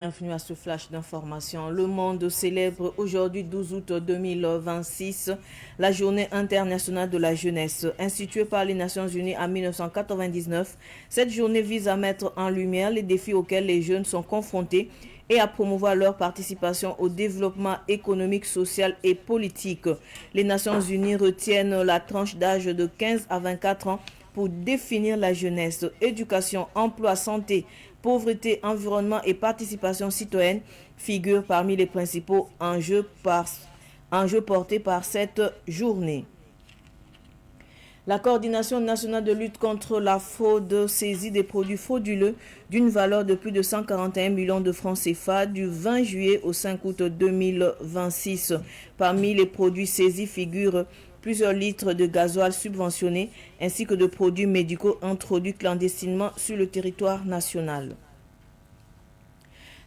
Bienvenue à ce flash d'information. Le monde célèbre aujourd'hui 12 août 2026 la journée internationale de la jeunesse. Instituée par les Nations Unies en 1999, cette journée vise à mettre en lumière les défis auxquels les jeunes sont confrontés et à promouvoir leur participation au développement économique, social et politique. Les Nations Unies retiennent la tranche d'âge de 15 à 24 ans pour définir la jeunesse. Éducation, emploi, santé, pauvreté, environnement et participation citoyenne figurent parmi les principaux enjeux portés par cette journée. La coordination nationale de lutte contre la fraude saisit des produits frauduleux d'une valeur de plus de 141 millions de francs CFA du 20 juillet au 5 août 2026. Parmi les produits saisis figurent plusieurs litres de gasoil subventionnés ainsi que de produits médicaux introduits clandestinement sur le territoire national.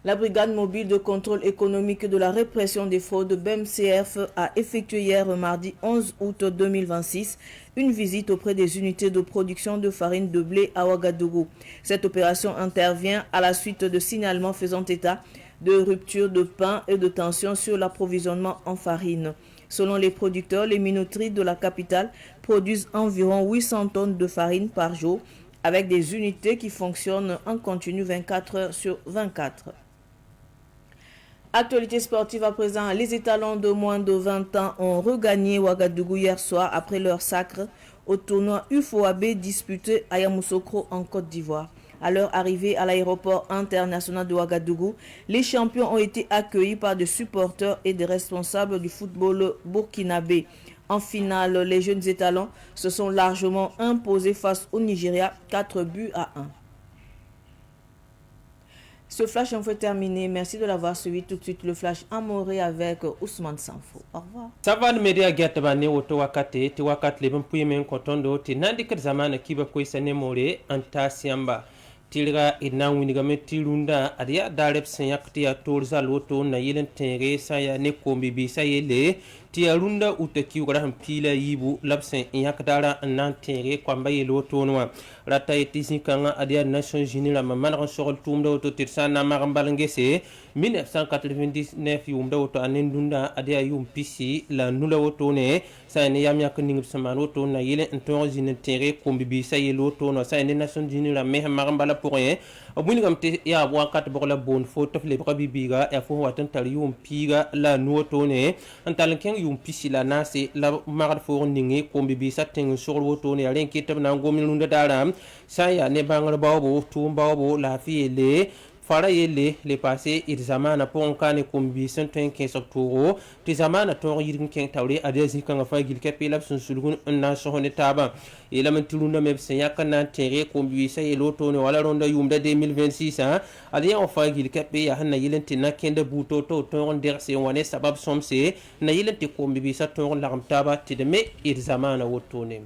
La brigade mobile de contrôle économique de la répression des fraudes BMCF a effectué hier mardi 11 août 2026 une visite auprès des unités de production de farine de blé à Ouagadougou. Cette opération intervient à la suite de signalements faisant état de rupture de pain et de tension sur l'approvisionnement en farine. Selon les producteurs, les minoteries de la capitale produisent environ 800 tonnes de farine par jour avec des unités qui fonctionnent en continu 24 heures sur 24. Actualité sportive à présent, les étalons de moins de 20 ans ont regagné Ouagadougou hier soir après leur sacre au tournoi UFOAB disputé à Yamoussoukro en Côte d'Ivoire. À leur arrivée à l'aéroport international de Ouagadougou, les champions ont été accueillis par des supporters et des responsables du football burkinabé. En finale, les jeunes étalons se sont largement imposés face au Nigeria, 4 buts à 1. Ce flash info est terminé. Merci de l'avoir suivi. Tout de suite, le flash amoré avec Ousmane Sanfo. Au revoir. Savan media gatbane woto wakate ti wakat leben puyemen kotondo ti nandikat zamana kiba koy sanemore anta siamba tilga ina winigame tilunda adia darep senyakti ya torzal woto na yelen tere saya ne kombi bi sayele ti arunda utaki wara hampila yibu labsen yakdara nan tere kwamba yelo tonwa rata etisi kanga adia Nations Unies la mamana sorol tumda woto tirsana magambangese 1999 yumda woto anendunda adia yum pisi la nula woto ne sayne yamyak ning saman woto na yele nton jine tere kombi bi sayelo tono sayne Nations Unies la meha magambala pour rien obunigam te ya wakat bokla bon photo le bibiga ya fo watan tar yum piga la nuoto ne antal ken yum pisi la nase la magar fo ningi kombi bi satten sur woto ne ren kitab na gomin nunda daram saya ne bangal bawo tumbawo la fiele fara yele le passé il zamana pon kane kombi 115 octobre ti zamana to yirin ken tawre adesi kan fa gil kapela sun sulgun na so hone taba ila man tilunda me sen yakana tere kombi say loto ne wala ronda yumda 2026 adi on fa gil kape ya hanna yilenti na kende buto to on der se wane sabab somse na yilenti kombi bi sa to on la taba ti de me il zamana wotone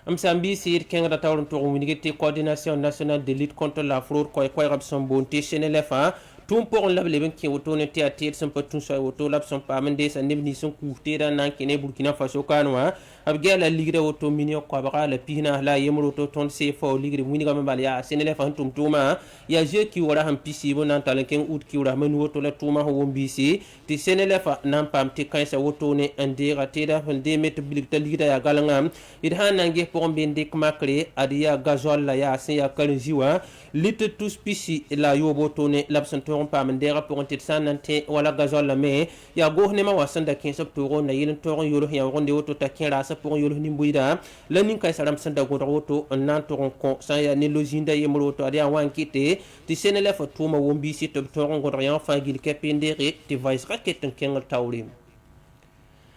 Amsambi sir kenga tawron to winigeti coordination nationale de lutte contre la fraude koy rabson bonté chenelefa tum pour la leben ki woto ne tiatir son patun so woto labson pa mende sa nebni son kuutera nan kene Burkina Faso kanwa abgala ligre woto minio ko ba la pina la yemro to ton se fo ligre winiga mbal ya senelefa tum tuma ya je ki wora ham pisi bo nan talenken ut ki wora men woto la tuma ho wombisi ti senelefa nan pam ti kansa woto ne andira teda hande met bilikta ligre ya galangam idhan nange pour mbende kmakre adia gazol la ya sen ya kaljiwa lit tous pisi la yobo to ne labson pa mandera pour un titre sanante wala gazol la me ya go ne ma wasanda 15 octobre na yelen to yolo ya ronde woto takira sa pour yolo nimbuida la nin kay saram sanda go woto nan to ko sa ya ne lozinda yemro to adia wankite ti senele fa tuma wombi si to go rien fa gil kependere ti vice racket kengal tawlim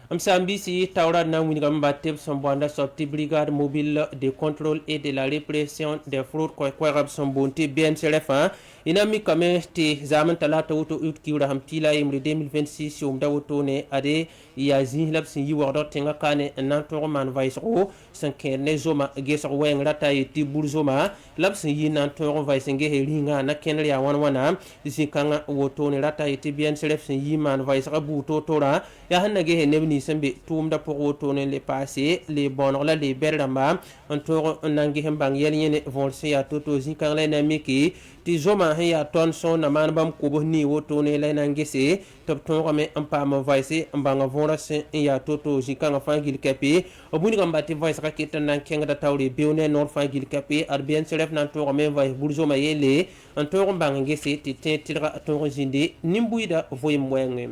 Amsambisi Taura Nawingamba Tip Sombanda sorti brigade mobile de contrôle et de la répression des fraudes Kwakwab Sombonti BNCRF inami kame ti zaman talata woto utkiura hamtila imri 2026 yumda woto ne ade yazi labsin yi wardo tenga kane nanto man vice ro sankene zoma gesa wen rata yiti burzoma labsin yi nanto vice nge heringa na kenri ya wana zikanga woto ne rata yiti BNCRF yi man vice rabu totora ya hanna ge nebni sembe tumda pour woto ne le passé les bonnes la les berramba antoro nangi hembang yelnyene volse ya toto zinkanga na miki ti zoma he ya ton son na man bam ko bo ni woto ne la na ngese top ton rame en pa ma vaise mbanga vora se ya toto jikanga fangil kapi obuni gamba ti vaise ka kitan nan kenga da tawri bione nor fangil kapi arbien selef nan to rame vai burzo ma yele en to mbanga ngese ti tira to jinde nimbuida voy mwenge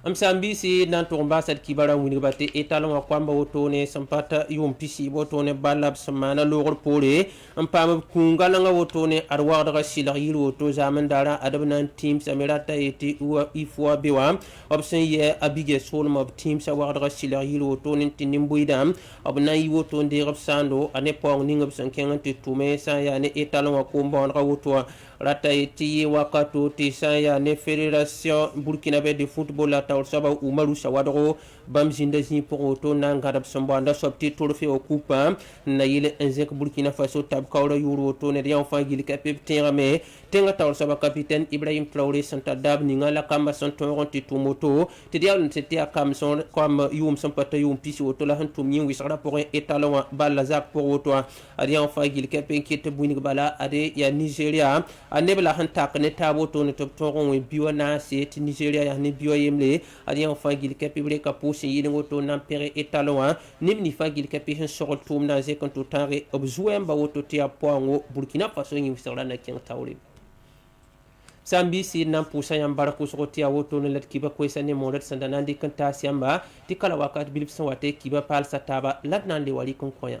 Amsambisi nan to ambasad kibara wini bate etalon wa kwamba wotone sampata yum pisi wotone balab samana logor pole ampama kungala nga wotone arwa daga silar yiru woto zaman dara adabnan teams amerata eti uwa ifwa bewa option ye abige solom of teams awa daga silar yiru wotone tinimbuida abna yi woto ndirab sando ane pong ningab sankenga te tume sa ya ne etalon wa komba nga woto rata eti wakato te sa ya ne Fédération burkinabé de football la saba umaru sawadro bam jinda zi pour auto na ngarab sombanda sobti trophée au coupe na yele enzek Burkina Faso tab kawra yuro to ne rian fa gil kapep terame tenga taw saba capitaine Ibrahim Traoré santa dab ni ngala kamba son tonti tumoto te dial c'était à kam son comme yum son pata yum pisi auto la han tum yin wisara pour etalon balla zak pour auto rian fa gil kapep qui te bunik bala ade ya Nigeria anebla han tak ne tabo to ne top toron we biwana c'est Nigeria ya ne biwa yemle adi en fagil kapibre kapusi yingo to nampere etaloa nimni fagil kapihen sorol tum na ze konto tare obzuem ba woto tia poango Burkina Faso ngi fisara na ken tawri sambi si nan pusa yam baraku so tia woto ne let kiba ko sane modat sandanandi kanta siamba tikala wakat bilip son wate kiba pal sataba latnande wali kon koyan